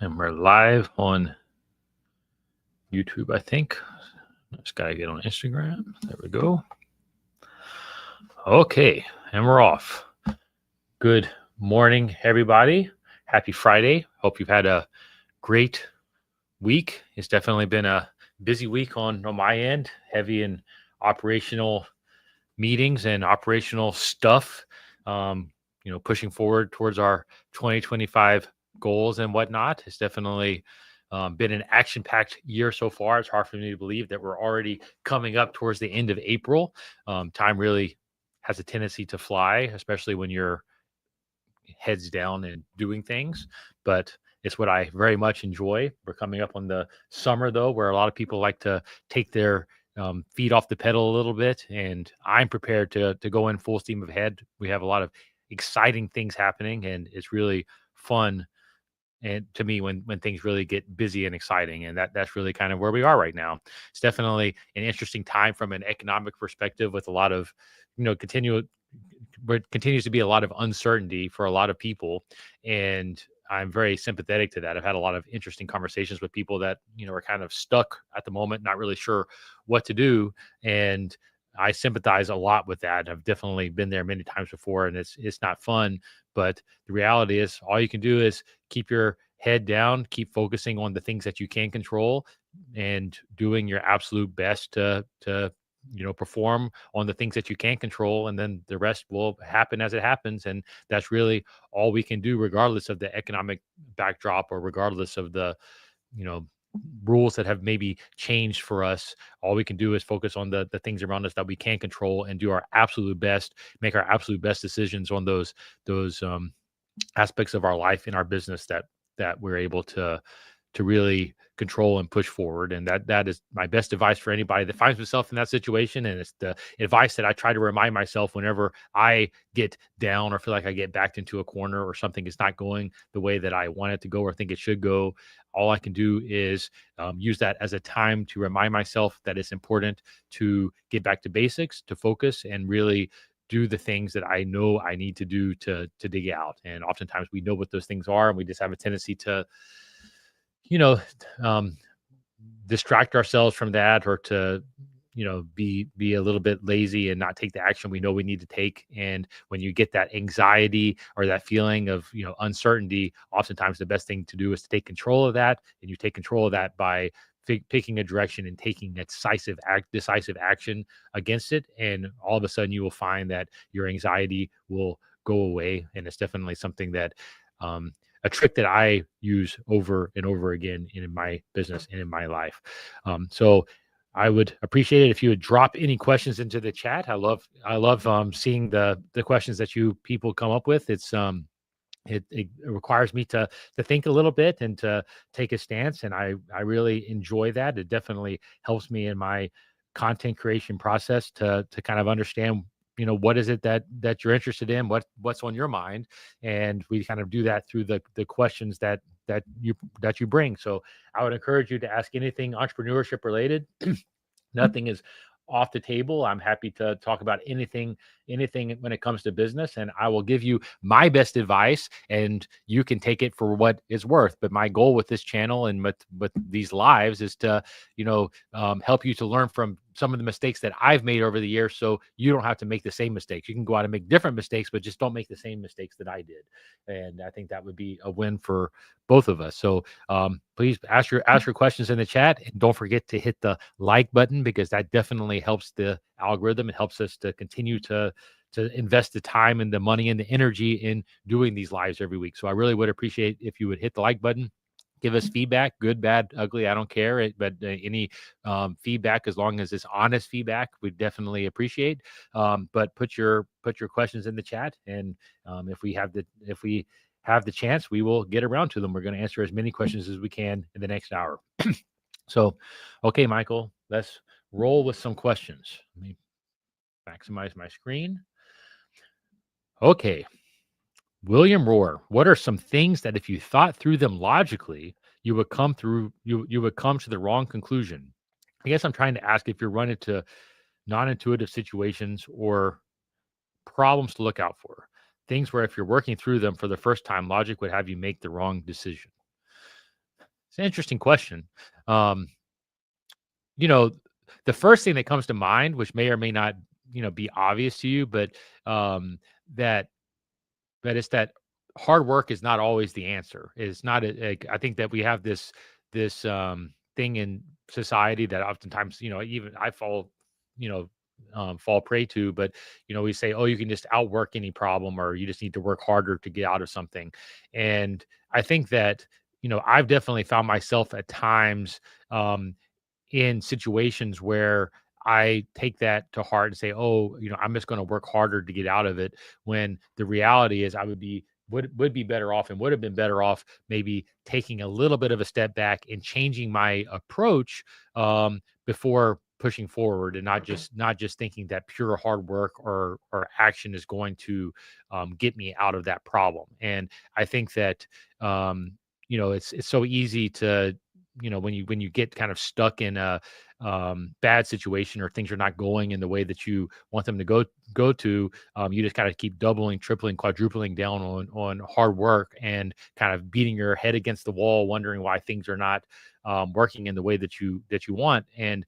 And we're live on YouTube, I think. Just gotta get on Instagram. There we go. Okay, and we're off. Good morning, everybody. Happy Friday. Hope you've had a great week. It's definitely been a busy week on my end, heavy in operational meetings and operational stuff. Pushing forward towards our 2025 goals and whatnot. It's definitely been an action-packed year so far. It's hard for me to believe that we're already coming up towards the end of April. Time really has a tendency to fly, especially when you're heads down and doing things. But it's what I very much enjoy. We're coming up on the summer, though, where a lot of people like to take their feet off the pedal a little bit, and I'm prepared to go in full steam ahead. We have a lot of exciting things happening, and it's really fun and to me when things really get busy and exciting, and that's really kind of where we are right now. It's definitely an interesting time from an economic perspective with a lot of continues to be a lot of uncertainty for a lot of people, and I'm very sympathetic to that. I've had a lot of interesting conversations with people that are kind of stuck at the moment, not really sure what to do, and I sympathize a lot with that. I've definitely been there many times before, and it's not fun. But the reality is, all you can do is keep your head down, keep focusing on the things that you can control, and doing your absolute best to perform on the things that you can't control, and then the rest will happen as it happens. And that's really all we can do, regardless of the economic backdrop or regardless of the you know rules that have maybe changed for us. All we can do is focus on the things around us that we can control and do our absolute best, make our absolute best decisions on those aspects of our life in our business that we're able to really control and push forward. And that is my best advice for anybody that finds themselves in that situation. And it's the advice that I try to remind myself whenever I get down or feel like I get backed into a corner or something is not going the way that I want it to go or think it should go. All I can do is use that as a time to remind myself that it's important to get back to basics, to focus, and really do the things that I know I need to do to dig out. And oftentimes we know what those things are, and we just have a tendency to you know, um, distract ourselves from that, or to, be a little bit lazy and not take the action we know we need to take. And when you get that anxiety or that feeling of, uncertainty, oftentimes the best thing to do is to take control of that. And you take control of that by picking a direction and taking decisive action against it. And all of a sudden you will find that your anxiety will go away. And it's definitely something that, a trick that I use over and over again in my business and in my life. So I would appreciate it if you would drop any questions into the chat. I love seeing the questions that you people come up with. It requires me to think a little bit and to take a stance, and I really enjoy that. It definitely helps me in my content creation process to kind of understand, what is it that you're interested in, what's on your mind. And we kind of do that through the questions that you bring. So I would encourage you to ask anything entrepreneurship related. Nothing is off the table. I'm happy to talk about anything when it comes to business, and I will give you my best advice, and you can take it for what it's worth. But my goal with this channel and with these lives is to, help you to learn from some of the mistakes that I've made over the years, so you don't have to make the same mistakes. You can go out and make different mistakes, but just don't make the same mistakes that I did. And I think that would be a win for both of us. So please ask your questions in the chat, and don't forget to hit the like button, because that definitely helps the algorithm. It helps us to continue to invest the time and the money and the energy in doing these lives every week. So I really would appreciate if you would hit the like button. Give us feedback, good, bad, ugly. I don't care. But any feedback, as long as it's honest feedback, we definitely appreciate. But put your questions in the chat, and if we have the chance, we will get around to them. We're going to answer as many questions as we can in the next hour. So, okay, Michael, let's roll with some questions. Let me maximize my screen. Okay. William Rohr, what are some things that if you thought through them logically, you would come to the wrong conclusion? I guess I'm trying to ask if you're running into non-intuitive situations or problems to look out for. things where if you're working through them for the first time, logic would have you make the wrong decision? It's an interesting question. Um, you know, the first thing that comes to mind, which may or may not, be obvious to you, but um, that it's that hard work is not always the answer. It's not. I think that we have this thing in society that oftentimes, even I you know, fall prey to. But we say, oh, you can just outwork any problem, or you just need to work harder to get out of something. And I think that I've definitely found myself at times. In situations where I take that to heart and say, "Oh, I'm just going to work harder to get out of it." When the reality is, I would be better off and would have been better off maybe taking a little bit of a step back and changing my approach before pushing forward, and not just thinking that pure hard work or action is going to get me out of that problem. And I think that it's so easy to when you get kind of stuck in a bad situation, or things are not going in the way that you want them to go to, you just kind of keep doubling, tripling, quadrupling down on hard work, and kind of beating your head against the wall, wondering why things are not working in the way that you want. And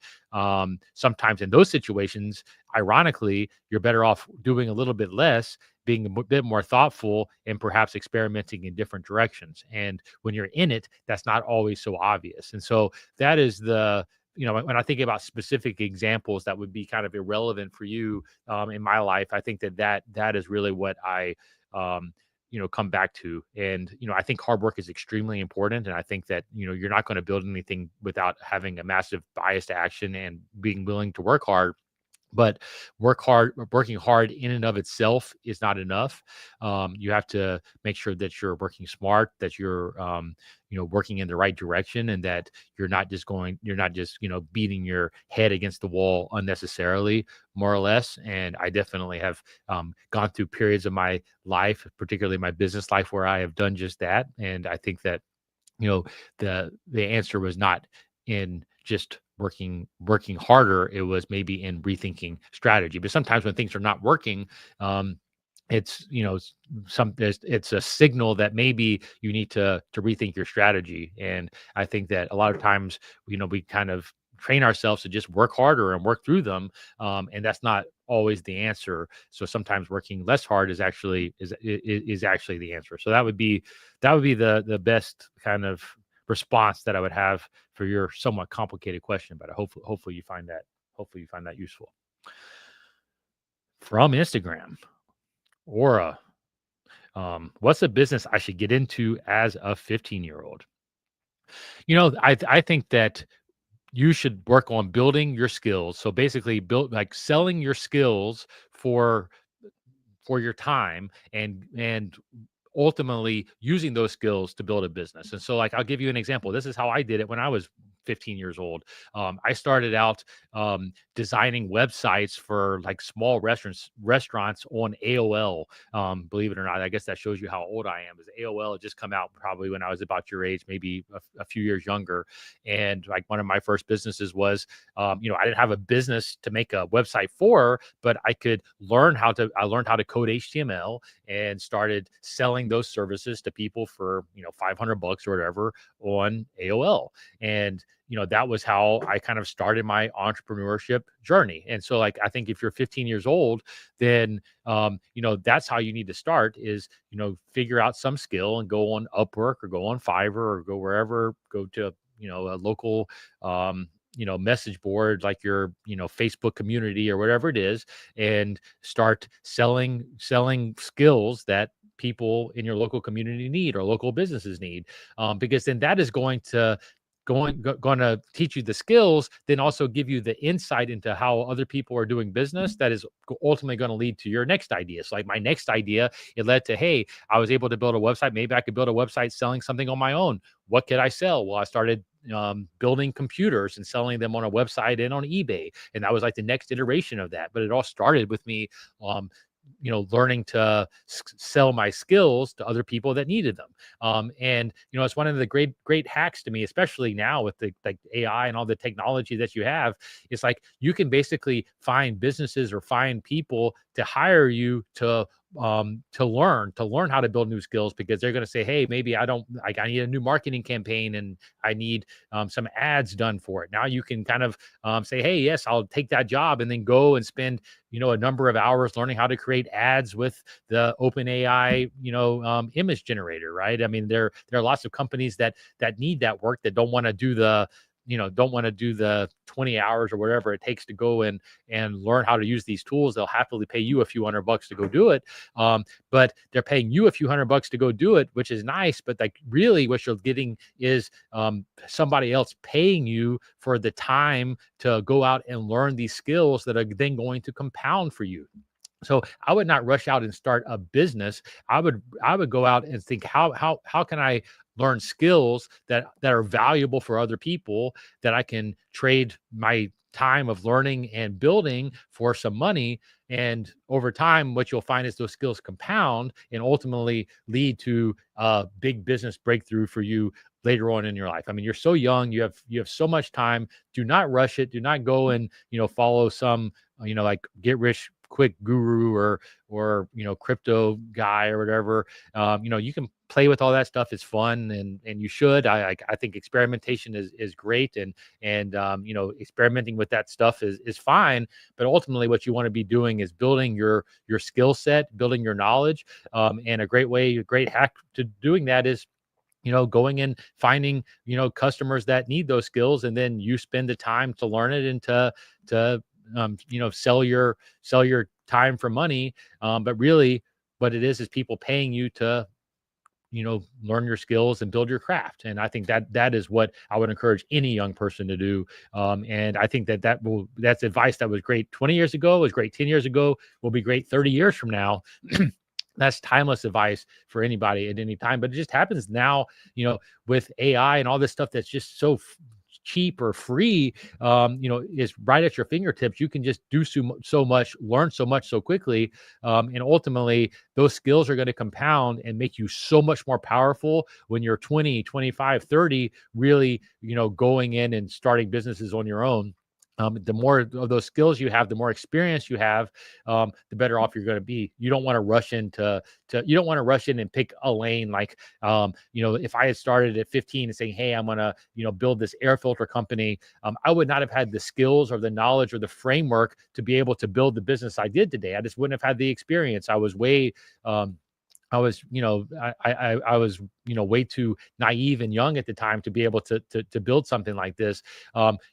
sometimes in those situations, ironically, you're better off doing a little bit less, being a bit more thoughtful, and perhaps experimenting in different directions. And when you're in it, that's not always so obvious. And so that is when I think about specific examples that would be kind of irrelevant for you in my life, I think that is really what I um, come back to. And I think hard work is extremely important, and I think that you're not going to build anything without having a massive bias to action and being willing to work hard. But working hard in and of itself is not enough. You have to make sure that you're working smart, that you're working in the right direction, and that you're not just beating your head against the wall unnecessarily, more or less. And I definitely have gone through periods of my life, particularly my business life, where I have done just that. And I think that you know the answer was not in just working harder. It was maybe in rethinking strategy. But sometimes when things are not working, um it's it's a signal that maybe you need to rethink your strategy. And I think that a lot of times we kind of train ourselves to just work harder and work through them, and that's not always the answer. So sometimes working less hard is actually the answer. So that would be the best kind of response that I would have for your somewhat complicated question. But hopefully you find that useful. From Instagram, Aura, what's a business I should get into as a 15-year-old? I think that you should work on building your skills. So basically, build like selling your skills for your time, and ultimately using those skills to build a business. And so, like, I'll give you an example. This is how I did it when I was 15 years old. I started out designing websites for like small restaurants on AOL. Believe it or not, I guess that shows you how old I am. Is AOL had just come out probably when I was about your age, maybe a few years younger. And like one of my first businesses was, I didn't have a business to make a website for, but I learned how to code HTML and started selling those services to people for $500 or whatever on AOL. And that was how I kind of started my entrepreneurship journey. And so, like, I think if you're 15 years old, then that's how you need to start, is figure out some skill and go on Upwork or go on Fiverr or go wherever, go to a local message board, like your Facebook community or whatever it is, and start selling skills that people in your local community need, or local businesses need, because then that is going to teach you the skills, then also give you the insight into how other people are doing business, that is ultimately going to lead to your next idea. So like my next idea, it led to, hey, I was able to build a website. Maybe I could build a website selling something on my own. What could I sell? Well, I started building computers and selling them on a website and on eBay. And that was like the next iteration of that. But it all started with me learning to sell my skills to other people that needed them. And it's one of the great hacks to me, especially now with the like AI and all the technology that you have. It's like you can basically find businesses or find people to hire you to to learn how to build new skills, because they're going to say, hey, maybe I don't like, I need a new marketing campaign and I need some ads done for it. Now you can kind of say, hey, yes, I'll take that job, and then go and spend a number of hours learning how to create ads with the OpenAI image generator, right? I mean, there are lots of companies that need that work, that don't want to do the 20 hours or whatever it takes to go and learn how to use these tools. They'll happily pay you a few $100 to go do it. But they're paying you a few $100 to go do it, which is nice. But like, really what you're getting is somebody else paying you for the time to go out and learn these skills that are then going to compound for you. So I would not rush out and start a business. I would go out and think, how can I learn skills that are valuable for other people, that I can trade my time of learning and building for some money. And over time, what you'll find is those skills compound and ultimately lead to a big business breakthrough for you later on in your life. I mean, you're so young, you have so much time. Do not rush it. Do not go and follow some like get rich quick guru or crypto guy or whatever. You can play with all that stuff. It's fun, and you should. I think experimentation is great, and experimenting with that stuff is fine. But ultimately, what you want to be doing is building your skill set, building your knowledge. And a great hack to doing that is going and finding customers that need those skills, and then you spend the time to learn it and to sell your time for money. But really, what it is people paying you to learn your skills and build your craft. And I think that is what I would encourage any young person to do. And I think that's advice that was great 20 years ago, was great 10 years ago, will be great 30 years from now. That's timeless advice for anybody at any time. But it just happens now, with AI and all this stuff that's just so cheap or free, is right at your fingertips. You can just do so much, learn so much so quickly. And ultimately, those skills are going to compound and make you so much more powerful when you're 20, 25, 30, really, going in and starting businesses on your own. The more of those skills you have, the more experience you have, the better off you're going to be. You don't want to rush you don't want to rush in and pick a lane. Like, if I had started at 15 and saying, hey, I'm going to, build this air filter company, I would not have had the skills or the knowledge or the framework to be able to build the business I did today. I just wouldn't have had the experience. I was way, I was, I was, way too naive and young at the time to be able to build something like this.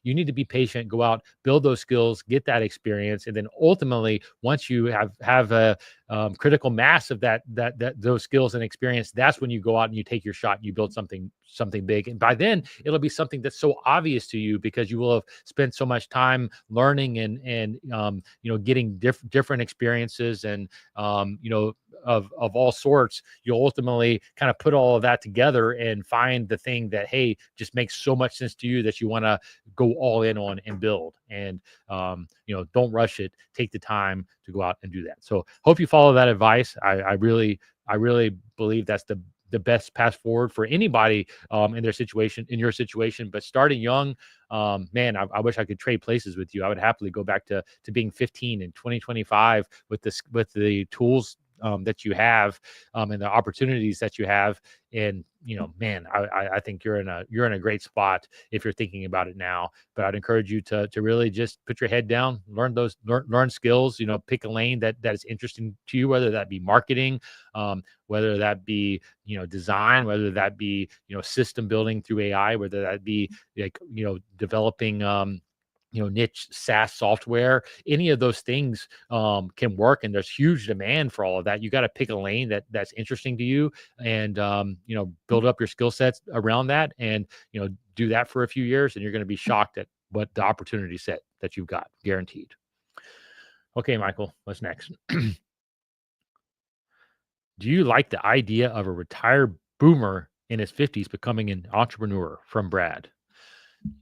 You need to be patient, go out, build those skills, get that experience, and then ultimately, once you have a critical mass of that those skills and experience, that's when you go out and you take your shot and you build something big. And by then, it'll be something that's so obvious to you because you will have spent so much time learning and getting different experiences and of all sorts. You'll ultimately kind of put all of that together and find the thing that, hey, just makes so much sense to you that you want to go all in on and build. And don't rush it. Take the time to go out and do that. So hope you follow that advice. I really believe that's the best path forward for anybody in your situation. But starting young, man, I wish I could trade places with you. I would happily go back to being 15 in 2025 with the tools that you have and the opportunities that you have. And man, I think you're in a great spot if you're thinking about it now. But I'd encourage you to really just put your head down, learn skills. Pick a lane that is interesting to you, whether that be marketing, whether that be design, whether that be system building through AI, whether that be like developing niche SaaS software. Any of those things can work, and there's huge demand for all of that. You got to pick a lane that's interesting to you, and build up your skill sets around that, and do that for a few years, and you're going to be shocked at what the opportunity set that you've got, guaranteed. Okay, Michael, what's next? Do you like the idea of a retired boomer in his 50s becoming an entrepreneur? From Brad.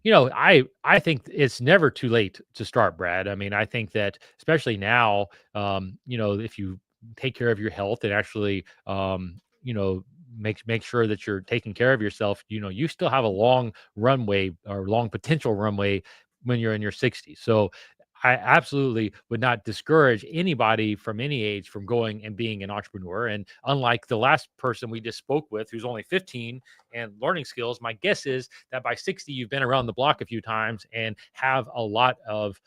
I think it's never too late to start, Brad. I mean, I think that especially now, if you take care of your health and actually, make sure that you're taking care of yourself, you still have a long runway or long potential runway when you're in your 60s. So I absolutely would not discourage anybody from any age from going and being an entrepreneur. And unlike the last person we just spoke with, who's only 15 and learning skills, my guess is that by 60, you've been around the block a few times and have a lot of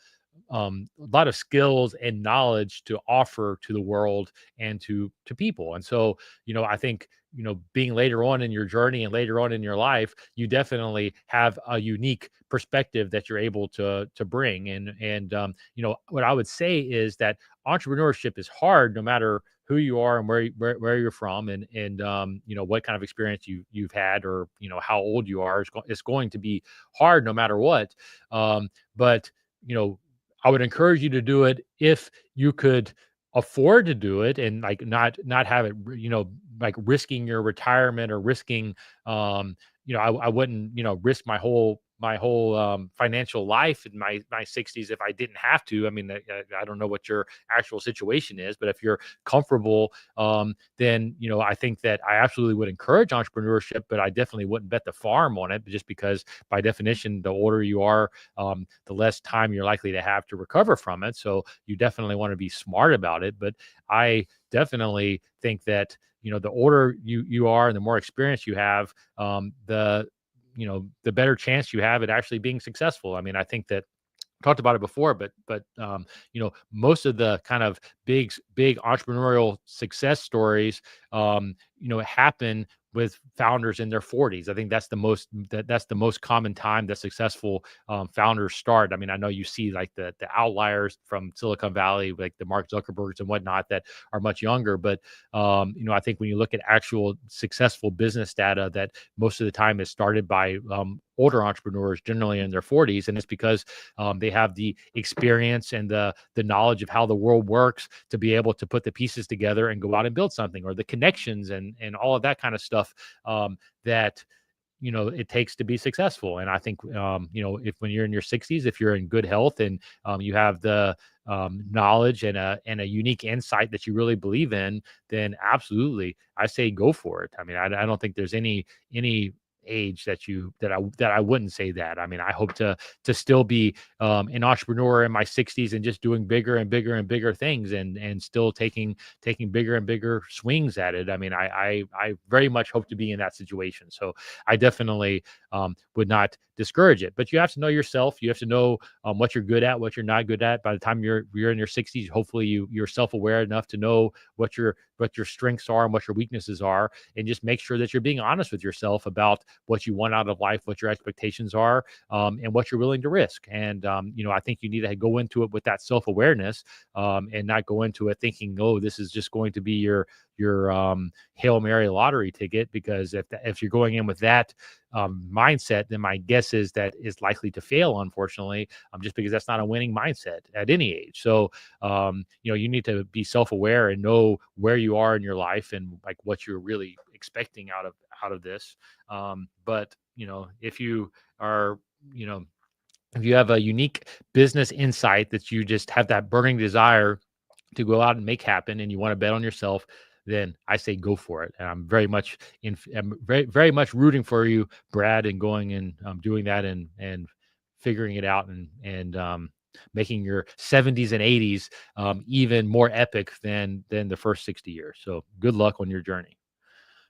skills and knowledge to offer to the world and to people. And so, I think, being later on in your journey and later on in your life, you definitely have a unique perspective that you're able to bring. And what I would say is that entrepreneurship is hard no matter who you are and where you're from, and what kind of experience you've had, or how old you are. It's going to be hard no matter what. But you know I would encourage you to do it if you could afford to do it, and like not have it, like risking your retirement, or risking, I wouldn't, risk my whole financial life in my 60s if I didn't have to. I mean, I don't know what your actual situation is, but if you're comfortable, then I think that I absolutely would encourage entrepreneurship, but I definitely wouldn't bet the farm on it, just because by definition, the older you are, the less time you're likely to have to recover from it. So you definitely want to be smart about it. But I definitely think that the older you are and the more experience you have, the better chance you have at actually being successful. I mean, I think that talked about it before, but most of the kind of big entrepreneurial success stories, happen with founders in their 40s. I think that's the most common time that successful founders start. I mean, I know you see like the outliers from Silicon Valley, like the Mark Zuckerbergs and whatnot, that are much younger. But I think when you look at actual successful business data, that most of the time is started by older entrepreneurs, generally in their 40s, and it's because they have the experience and the knowledge of how the world works to be able to put the pieces together and go out and build something, or the connections and all of that kind of stuff, that it takes to be successful. And I think if when you're in your 60s, if you're in good health, and you have the knowledge and a unique insight that you really believe in, then absolutely, I say go for it. I mean, I don't think there's any age that I wouldn't say that. I mean, I hope to still be an entrepreneur in my 60s and just doing bigger and bigger and bigger things, and still taking bigger and bigger swings at it. I mean, I very much hope to be in that situation. So I definitely would not discourage it. But you have to know yourself. You have to know what you're good at, what you're not good at. By the time you're in your 60s, hopefully you're self-aware enough to know what your strengths are and what your weaknesses are, and just make sure that you're being honest with yourself about what you want out of life, what your expectations are, and what you're willing to risk. And I think you need to go into it with that self-awareness, and not go into it thinking, oh, this is just going to be your Hail Mary lottery ticket. Because if you're going in with that mindset, then my guess is that is likely to fail, unfortunately, just because that's not a winning mindset at any age. So you need to be self-aware and know where you are in your life, and like what you're really expecting out of this. But if you are, if you have a unique business insight that you just have that burning desire to go out and make happen, and you want to bet on yourself, then I say go for it. And I'm very, very much rooting for you, Brad, and going and doing that, and figuring it out, and making your 70s and 80s even more epic than the first 60 years. So good luck on your journey.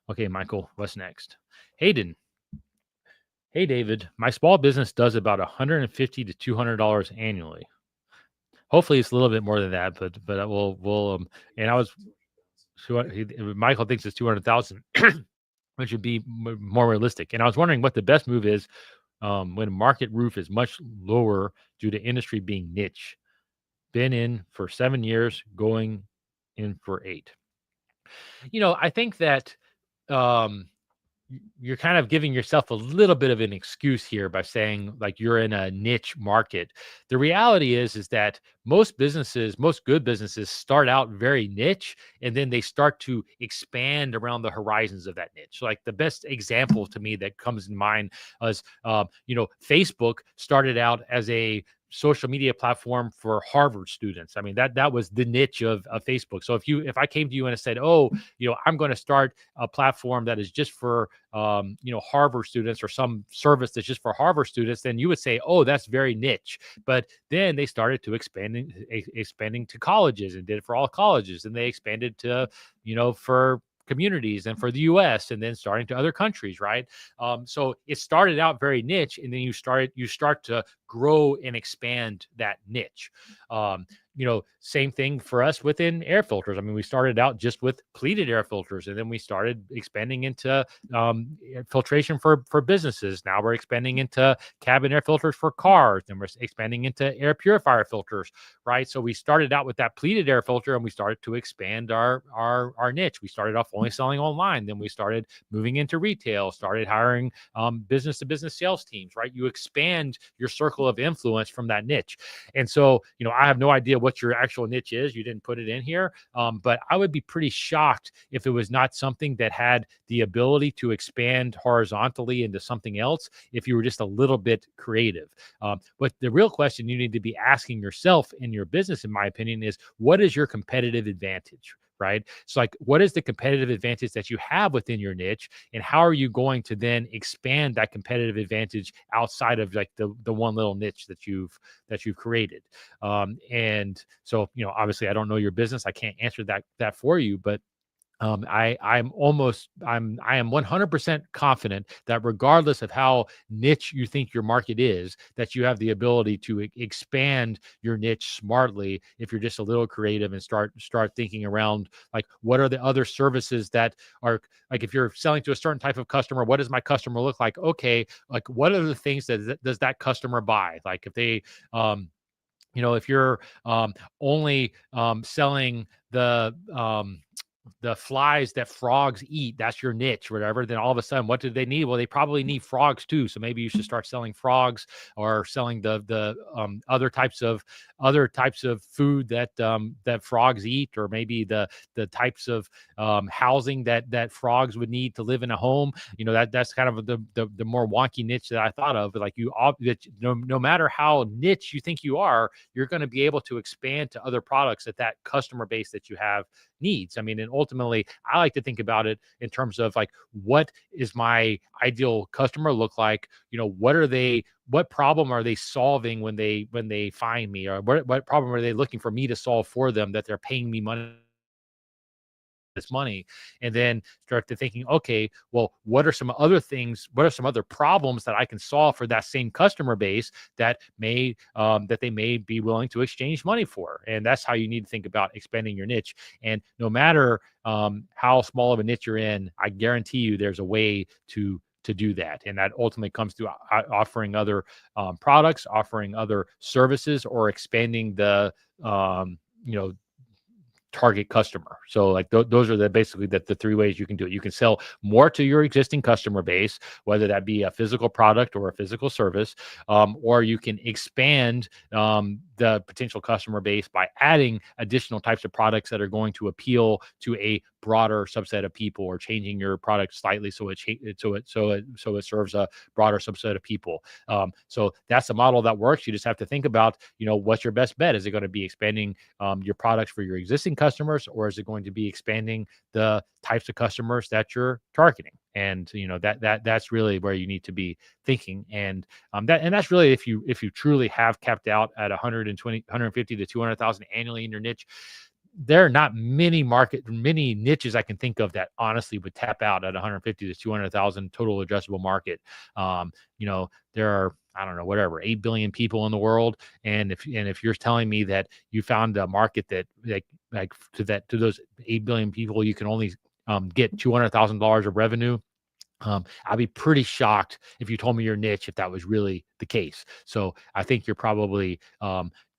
Okay, Michael, what's next? Hayden. Hey, David, my small business does about $150 to $200 annually. Hopefully it's a little bit more than that, but we'll and I was, Michael thinks it's 200,000, which would be more realistic. And I was wondering what the best move is when market roof is much lower due to industry being niche. Been in for 7 years, going in for 8. I think that you're kind of giving yourself a little bit of an excuse here by saying like you're in a niche market. The reality is that most good businesses start out very niche, and then they start to expand around the horizons of that niche. So like the best example to me that comes in mind is, Facebook started out as a social media platform for Harvard students. I mean, that was the niche of Facebook. So if I came to you and I said, oh, I'm going to start a platform that is just for Harvard students, or some service that's just for Harvard students, then you would say, oh, that's very niche. But then they started to expanding to colleges, and did it for all colleges, and they expanded to for communities and for the US, and then starting to other countries, right? So it started out very niche, and then you start to grow and expand that niche. Same thing for us within air filters. I mean, we started out just with pleated air filters, and then we started expanding into filtration for businesses. Now we're expanding into cabin air filters for cars, and we're expanding into air purifier filters, right? So we started out with that pleated air filter, and we started to expand our niche. We started off only selling online, then we started moving into retail, started hiring business to business sales teams, right? You expand your circle of influence from that niche. And so, I have no idea what your actual niche is. You didn't put it in here. But I would be pretty shocked if it was not something that had the ability to expand horizontally into something else, if you were just a little bit creative. But the real question you need to be asking yourself in your business, in my opinion, is what is your competitive advantage? Right? So like, what is the competitive advantage that you have within your niche, and how are you going to then expand that competitive advantage outside of like the one little niche that you've created? And so, obviously I don't know your business. I can't answer that for you, but I am 100% confident that regardless of how niche you think your market is, that you have the ability to expand your niche smartly if you're just a little creative and start thinking around, like, what are the other services that are, like, if you're selling to a certain type of customer, what does my customer look like? Okay, like, what are the things that does that customer buy? Like, if they if you're only selling the flies that frogs eat, that's your niche, whatever, then all of a sudden, what do they need? Well, they probably need frogs too. So maybe you should start selling frogs, or selling the other types of food that frogs eat, or maybe the types of housing that frogs would need to live in a home. That's kind of the more wonky niche that I thought of. Like, no matter how niche you think you are, you're going to be able to expand to other products that customer base that you have needs. I mean, and ultimately, I like to think about it in terms of, like, what is my ideal customer look like? What problem are they solving when they find me, or what problem are they looking for me to solve for them, that they're paying me this money? And then start to thinking, okay, well, what are some other problems that I can solve for that same customer base that they may be willing to exchange money for? And that's how you need to think about expanding your niche. And no matter how small of a niche you're in, I guarantee you there's a way to do that. And that ultimately comes to offering other products, offering other services, or expanding the target customer. So like those are basically the three ways you can do it. You can sell more to your existing customer base, whether that be a physical product or a physical service, or you can expand the potential customer base by adding additional types of products that are going to appeal to a broader subset of people, or changing your product slightly so it serves a broader subset of people. So that's a model that works. You just have to think about, what's your best bet? Is it going to be expanding your products for your existing customers, or is it going to be expanding the types of customers that you're targeting? And that's really where you need to be thinking. And that's really, if you truly have capped out at 150 to 200,000 annually in your niche, there are not many niches I can think of that honestly would tap out at 150 to 200,000 total addressable market. There are, I don't know, whatever, 8 billion people in the world. And if you're telling me that you found a market that to those 8 billion people, you can only get $200,000 of revenue, I'd be pretty shocked if you told me your niche, if that was really the case. So I think you're probably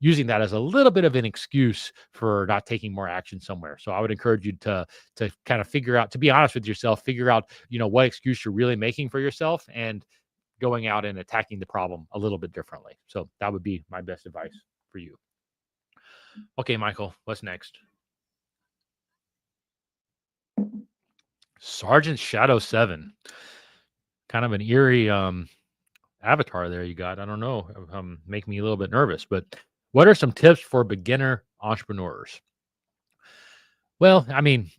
using that as a little bit of an excuse for not taking more action somewhere. So I would encourage you to kind of figure out, to be honest with yourself, figure out, what excuse you're really making for yourself, and going out and attacking the problem a little bit differently. So that would be my best advice for you. Okay, Michael, what's next? Sergeant Shadow 7. Kind of an eerie avatar there you got. I don't know. Make me a little bit nervous, but what are some tips for beginner entrepreneurs? Well, I mean,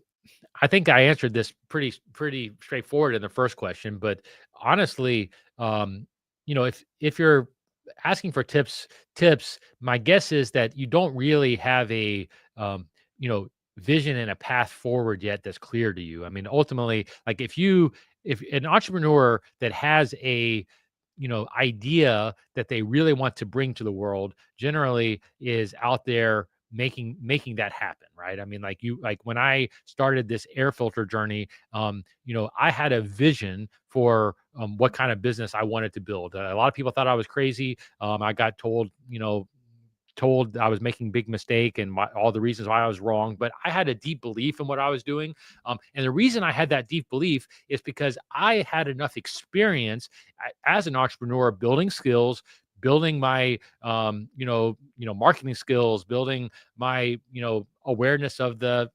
I think I answered this pretty straightforward in the first question, but honestly, um, if you're asking for tips, my guess is that you don't really have a um, you know, vision and a path forward yet that's clear to you. I mean, ultimately, like if an entrepreneur that has a idea that they really want to bring to the world generally is out there making that happen, right? I mean, like when I started this air filter journey, I had a vision for what kind of business I wanted to build. A lot of people thought I was crazy. I got told I was making big mistake and all the reasons why I was wrong, but I had a deep belief in what I was doing. And the reason I had that deep belief is because I had enough experience as an entrepreneur building skills, building my marketing skills, building my awareness of the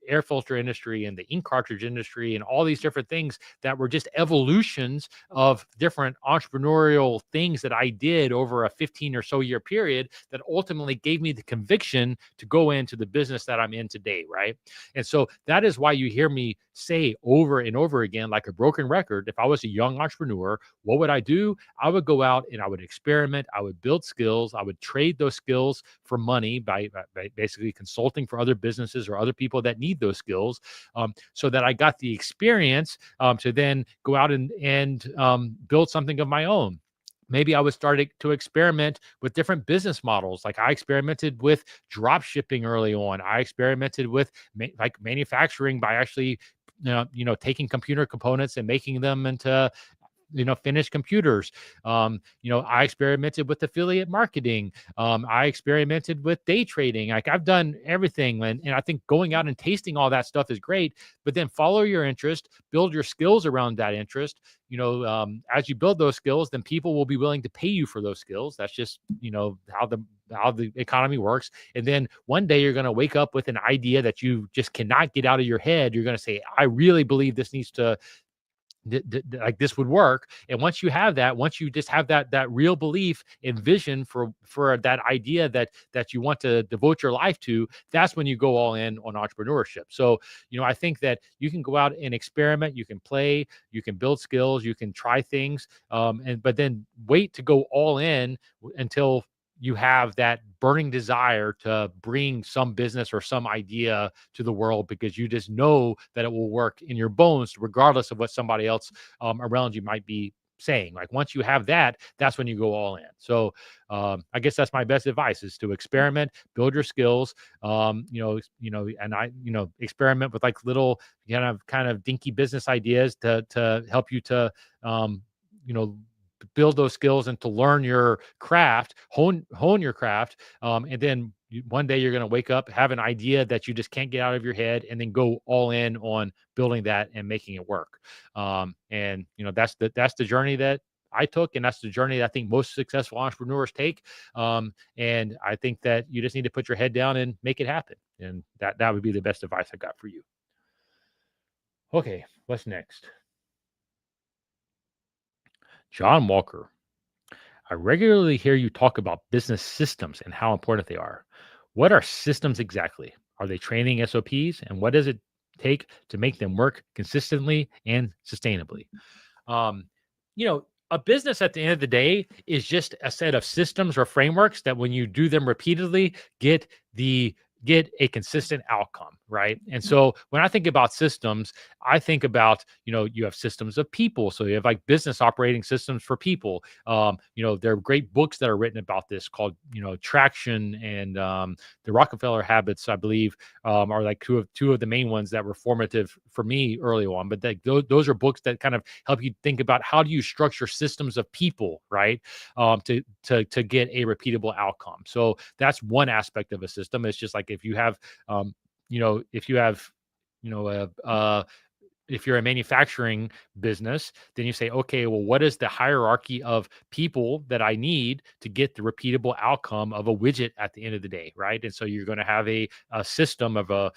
air filter industry and the ink cartridge industry and all these different things that were just evolutions of different entrepreneurial things that I did over a 15 or so year period that ultimately gave me the conviction to go into the business that I'm in today, right? And so that is why you hear me say over and over again, like a broken record, if I was a young entrepreneur, what would I do? I would go out and I would experiment, I would build skills, I would trade those skills for money by basically consulting for other businesses or other people that need those skills, so that I got the experience to then go out and build something of my own. Maybe I was starting to experiment with different business models. Like I experimented with drop shipping early on. I experimented with like manufacturing by actually, taking computer components and making them into finished computers. I experimented with affiliate marketing. I experimented with day trading. Like I've done everything. And I think going out and tasting all that stuff is great, but then follow your interest, build your skills around that interest. As you build those skills, then people will be willing to pay you for those skills. That's just, how the economy works. And then one day you're going to wake up with an idea that you just cannot get out of your head. You're going to say, I really believe this needs to like this would work. And once you just have that real belief and vision for that idea that you want to devote your life to, that's when you go all in on entrepreneurship. So I think that you can go out and experiment, you can play, you can build skills, you can try things, but then wait to go all in until you have that burning desire to bring some business or some idea to the world, because you just know that it will work in your bones regardless of what somebody else around you might be saying. Like once you have that, that's when you go all in. So I guess that's my best advice, is to experiment, build your skills, and experiment with like little kind of dinky business ideas to help you to you know build those skills and to learn your craft, hone your craft. And then one day you're going to wake up, have an idea that you just can't get out of your head, and then go all in on building that and making it work. And that's the journey that I took, and that's the journey that I think most successful entrepreneurs take. And I think that you just need to put your head down and make it happen. And that would be the best advice I got for you. Okay, what's next? John Walker. I regularly hear you talk about business systems and how important they are. What are systems exactly? Are they training SOPs? And what does it take to make them work consistently and sustainably? Um, a business at the end of the day is just a set of systems or frameworks that when you do them repeatedly, the get a consistent outcome, right? And so when I think about systems, I think about, you have systems of people. So you have like business operating systems for people. There are great books that are written about this called, Traction and the Rockefeller Habits, I believe, are like two of the main ones that were formative for me early on. But those are books that kind of help you think about how do you structure systems of people, right? To get a repeatable outcome. So that's one aspect of a system. It's just like if you have, if you have, you know, if you're a manufacturing business, then you say, okay, well, what is the hierarchy of people that I need to get the repeatable outcome of a widget at the end of the day, right? And so you're going to have a system of a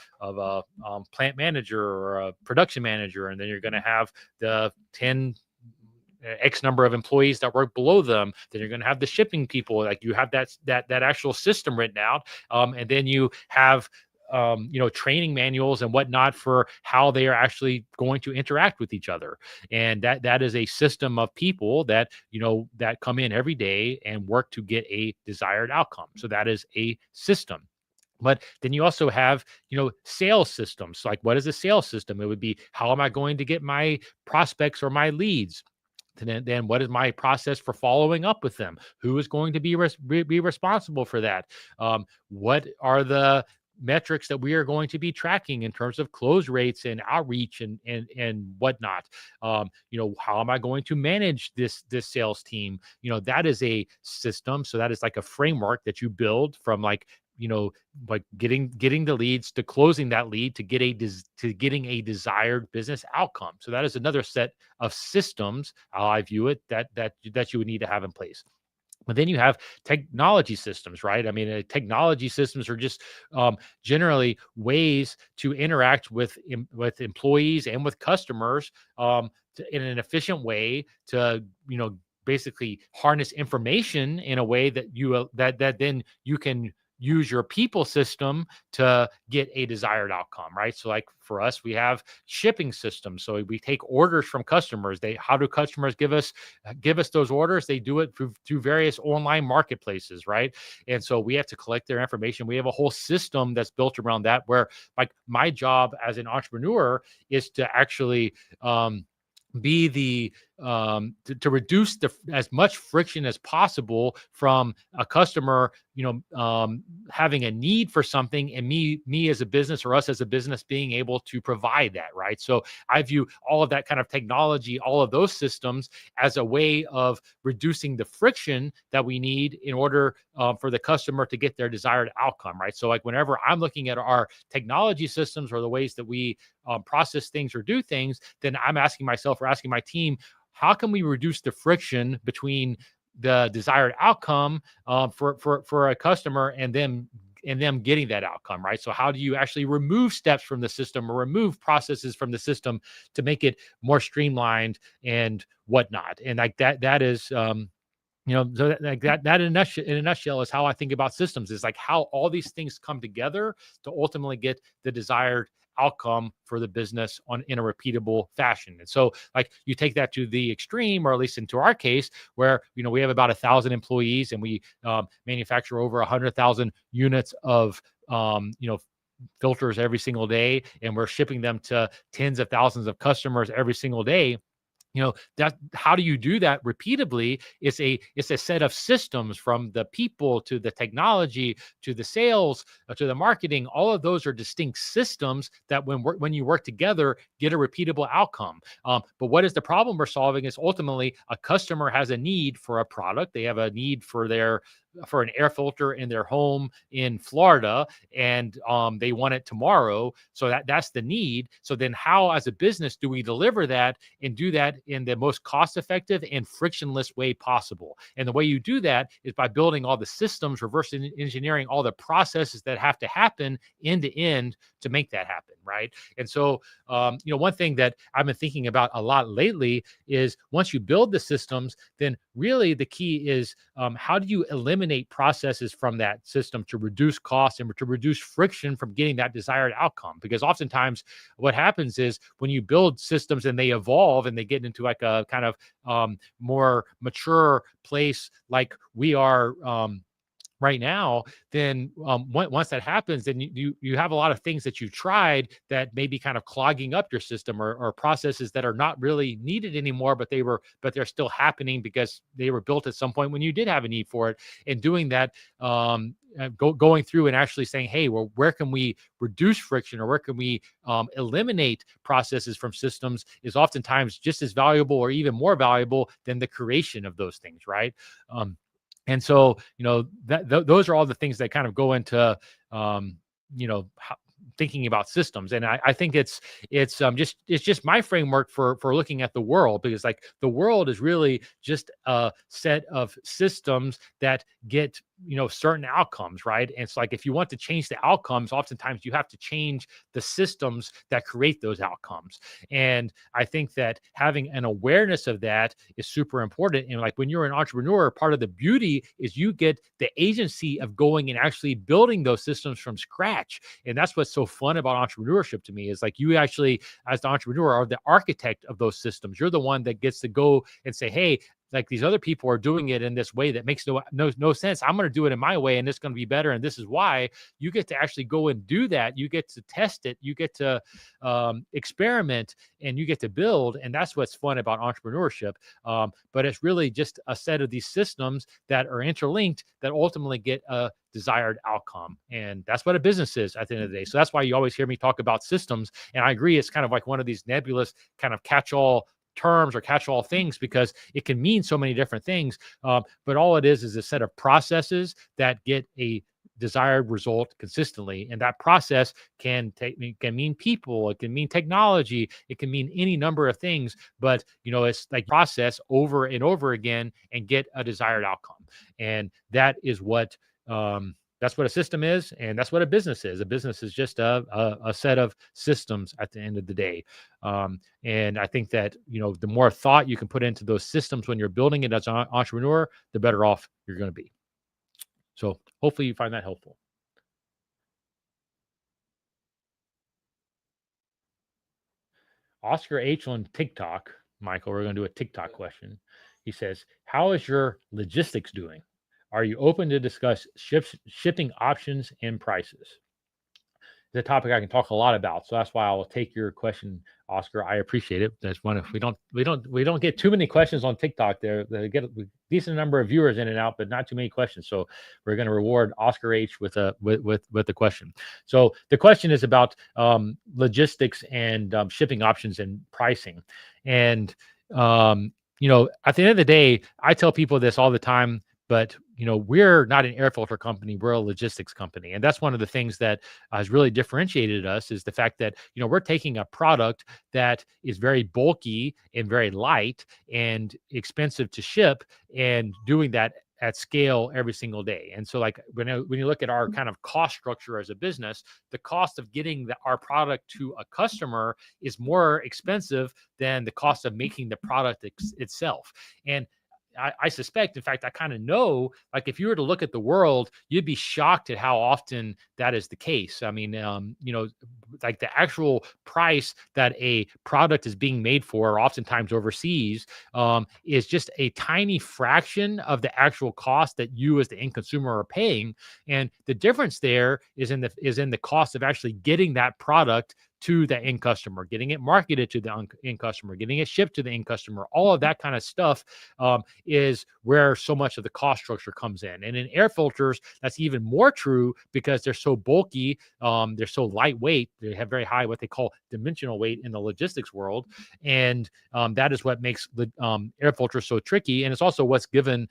plant manager or a production manager, and then you're going to have the 10 X number of employees that work below them. Then you're going to have the shipping people. Like you have that actual system written out, and then you have training manuals and whatnot for how they are actually going to interact with each other. And that is a system of people that, that come in every day and work to get a desired outcome. So that is a system. But then you also have, sales systems. Like, what is a sales system? It would be, how am I going to get my prospects or my leads? Then what is my process for following up with them? Who is going to be responsible for that? What are the metrics that we are going to be tracking in terms of close rates and outreach and whatnot? How am I going to manage this sales team? That is a system. So that is like a framework that you build from like getting the leads to closing that lead to getting a desired business outcome. So that is another set of systems, how I view it, that you would need to have in place. But then you have technology systems, right? I mean, technology systems are just generally ways to interact with employees and with customers in an efficient way to, basically harness information in a way that that then you can use your people system to get a desired outcome, right? So like for us, we have shipping systems. So we take orders from customers. How do customers give us those orders? They do it through various online marketplaces, right? And so we have to collect their information. We have a whole system that's built around that, where like my job as an entrepreneur is to actually be the to reduce as much friction as possible from a customer, having a need for something, and me as a business, or us as a business, being able to provide that, right? So I view all of that kind of technology, all of those systems, as a way of reducing the friction that we need in order for the customer to get their desired outcome, right? So like whenever I'm looking at our technology systems or the ways that we process things or do things, then I'm asking myself or asking my team, how can we reduce the friction between the desired outcome for a customer and them getting that outcome, right? So how do you actually remove steps from the system or remove processes from the system to make it more streamlined and whatnot? And like that is so like that in a nutshell is how I think about systems. Is like how all these things come together to ultimately get the desired outcome for the business in a repeatable fashion. And so like you take that to the extreme, or at least into our case, where we have about 1,000 employees and we manufacture over 100,000 units of filters every single day, and we're shipping them to tens of thousands of customers every single day. That how do you do that repeatably? It's a set of systems, from the people to the technology to the sales to the marketing. All of those are distinct systems that when you work together, get a repeatable outcome. But what is the problem we're solving? Is ultimately a customer has a need for a product. They have a need for an air filter in their home in Florida, and they want it tomorrow. So that's the need. So then how, as a business, do we deliver that and do that in the most cost-effective and frictionless way possible? And the way you do that is by building all the systems, reverse engineering all the processes that have to happen end to end to make that happen, right? And so, one thing that I've been thinking about a lot lately is, once you build the systems, then really the key is how do you eliminate processes from that system to reduce costs and to reduce friction from getting that desired outcome? Because oftentimes what happens is, when you build systems and they evolve and they get into like a kind of more mature place, like we are right now, then once that happens, then you have a lot of things that you tried that may be kind of clogging up your system, or processes that are not really needed anymore, but they're still happening because they were built at some point when you did have a need for it. And doing that, going through and actually saying, hey, well, where can we reduce friction, or where can we eliminate processes from systems, is oftentimes just as valuable or even more valuable than the creation of those things, right? And so, those are all the things that kind of go into, thinking about systems. And I think it's just my framework for looking at the world, because like the world is really just a set of systems that get certain outcomes, right? And it's like, if you want to change the outcomes, oftentimes you have to change the systems that create those outcomes. And I think that having an awareness of that is super important. And like, when you're an entrepreneur, part of the beauty is you get the agency of going and actually building those systems from scratch. And that's what's so fun about entrepreneurship to me, is like, you actually, as the entrepreneur, are the architect of those systems. You're the one that gets to go and say, hey, like, these other people are doing it in this way that makes no sense. I'm going to do it in my way, and it's going to be better. And this is why. You get to actually go and do that. You get to test it. You get to experiment, and you get to build. And that's what's fun about entrepreneurship. But it's really just a set of these systems that are interlinked that ultimately get a desired outcome. And that's what a business is at the end of the day. So that's why you always hear me talk about systems. And I agree, it's kind of like one of these nebulous kind of catch-all terms or catch-all things, because it can mean so many different things. But all it is a set of processes that get a desired result consistently. And that process can mean people, it can mean technology, it can mean any number of things. But it's like process over and over again and get a desired outcome. And that's what a system is, and that's what a business is. A business is just a set of systems at the end of the day. And I think that the more thought you can put into those systems when you're building it as an entrepreneur, the better off you're going to be. So hopefully you find that helpful. Oscar H on TikTok, Michael, we're going to do a TikTok question. He says, how is your logistics doing? Are you open to discuss shipping options and prices? It's a topic I can talk a lot about, so that's why I will take your question, Oscar. I appreciate it. That's one. If we don't get too many questions on TikTok. They get a decent number of viewers in and out, but not too many questions. So we're going to reward Oscar H with the question. So the question is about logistics and shipping options and pricing. And at the end of the day, I tell people this all the time. But we're not an air filter company; we're a logistics company, and that's one of the things that has really differentiated us, is the fact that we're taking a product that is very bulky and very light and expensive to ship, and doing that at scale every single day. And so, like, when you look at our kind of cost structure as a business, the cost of getting our product to a customer is more expensive than the cost of making the product itself. And I suspect, in fact, I kind of know, like, if you were to look at the world, you'd be shocked at how often that is the case. I mean, like, the actual price that a product is being made for, oftentimes overseas, is just a tiny fraction of the actual cost that you as the end consumer are paying. And the difference there is in the cost of actually getting that product to the end customer, getting it marketed to the end customer, getting it shipped to the end customer. All of that kind of stuff is where so much of the cost structure comes in. And in air filters, that's even more true, because they're so bulky, they're so lightweight, they have very high what they call dimensional weight in the logistics world. And that is what makes the air filters so tricky. And it's also what's given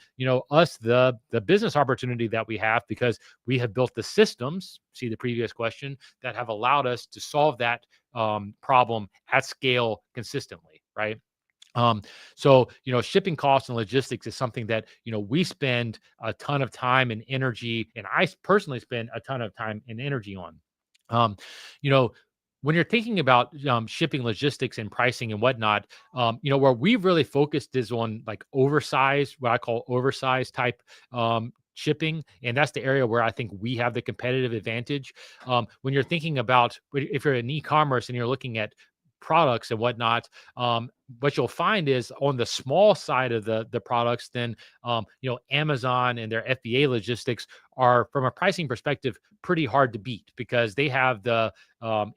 us the business opportunity that we have, because we have built the systems, see the previous question, that have allowed us to solve that problem at scale consistently, right? So shipping costs and logistics is something that we spend a ton of time and energy, and I personally spend a ton of time and energy on. Um, you know, when you're thinking about shipping, logistics, and pricing and whatnot, where we've really focused is on, like, oversized, what I call oversized type shipping, and that's the area where I think we have the competitive advantage. When you're thinking about, if you're in e-commerce and you're looking at products and whatnot, what you'll find is, on the small side of the products, then Amazon and their FBA logistics are, from a pricing perspective, pretty hard to beat, because they have the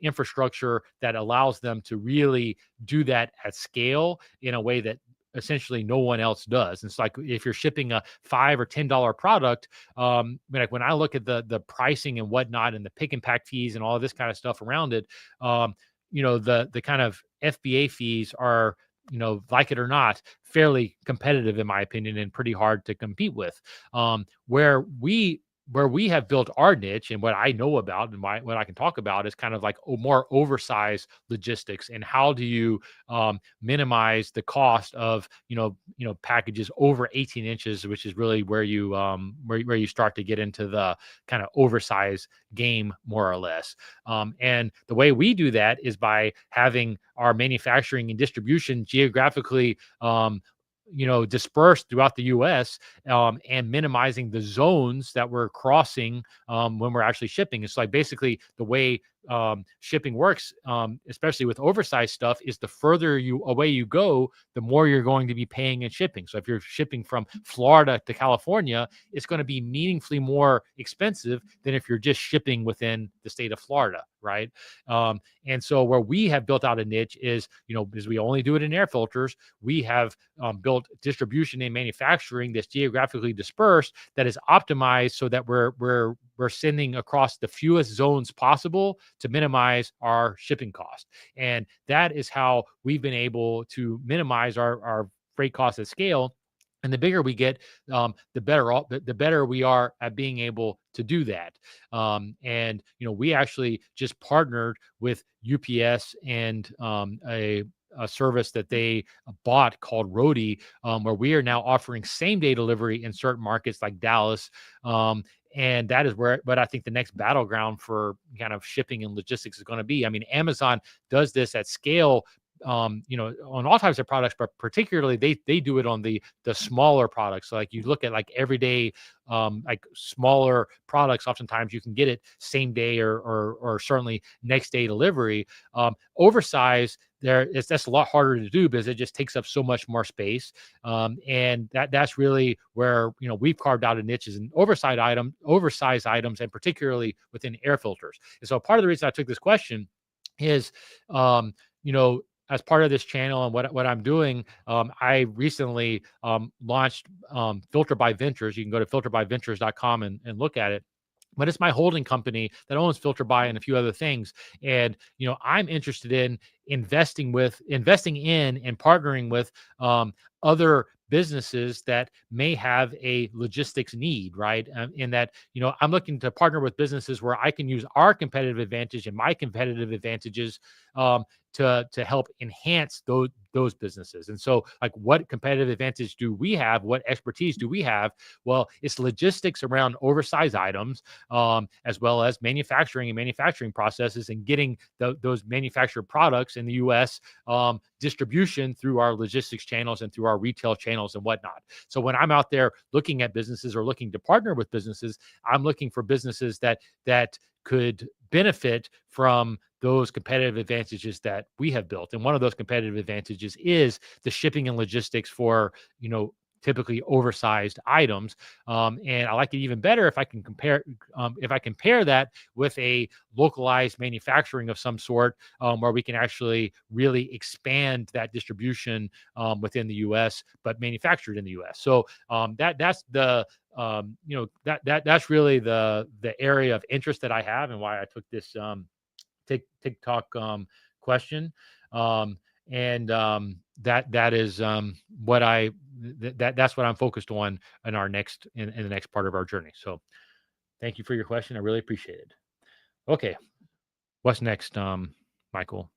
infrastructure that allows them to really do that at scale in a way that essentially no one else does. And it's like, if you're shipping a $5 or $10 product, like, when I look at the pricing and whatnot, and the pick and pack fees and all of this kind of stuff around it, the kind of FBA fees are, like it or not, fairly competitive in my opinion, and pretty hard to compete with. Where we where we have built our niche and what I know about and what I can talk about is kind of like more oversized logistics and how do you minimize the cost of packages over 18 inches, which is really where you where you start to get into the kind of oversized game more or less. And the way we do that is by having our manufacturing and distribution geographically dispersed throughout the U.S. And minimizing the zones that we're crossing when we're actually shipping. It's like basically the way shipping works, especially with oversized stuff, is the further away you go, the more you're going to be paying in shipping. So if you're shipping from Florida to California, it's going to be meaningfully more expensive than if you're just shipping within the state of Florida, right? And so where we have built out a niche is, because we only do it in air filters, we have built distribution and manufacturing that's geographically dispersed, that is optimized so that we're sending across the fewest zones possible to minimize our shipping cost. And that is how we've been able to minimize our freight costs at scale. And the bigger we get, the better we are at being able to do that. And we actually just partnered with UPS and a service that they bought called Roadie, where we are now offering same day delivery in certain markets like Dallas. And that is but I think the next battleground for kind of shipping and logistics is going to be. I mean, Amazon does this at scale, on all types of products, but particularly they do it on the smaller products. So like you look at like everyday, like smaller products, oftentimes you can get it same day or certainly next day delivery. Oversized, that's a lot harder to do because it just takes up so much more space. And that's really where we've carved out a niches in oversized items, and particularly within air filters. And so part of the reason I took this question is, as part of this channel and what I'm doing, I recently launched Filter by Ventures. You can go to filterbyventures.com and look at it. But it's my holding company that owns Filter by and a few other things. And, I'm interested in investing in and partnering with other businesses that may have a logistics need, right? In that, I'm looking to partner with businesses where I can use our competitive advantage and my competitive advantages to help enhance those businesses. And so, like, what competitive advantage do we have? What expertise do we have? Well, it's logistics around oversized items, as well as manufacturing processes, and getting those manufactured products in the U.S. Distribution through our logistics channels and through our retail channels and whatnot. So when I'm out there looking at businesses or looking to partner with businesses, I'm looking for businesses that could benefit from those competitive advantages that we have built. And one of those competitive advantages is the shipping and logistics for, typically oversized items. And I like it even better if I can compare that with a localized manufacturing of some sort, where we can actually really expand that distribution within the U.S., but manufactured in the U.S. So that's the that's really the area of interest that I have, and why I took this TikTok question. That is that's what I'm focused on in the next part of our journey. So thank you for your question. I really appreciate it. Okay. What's next, Michael?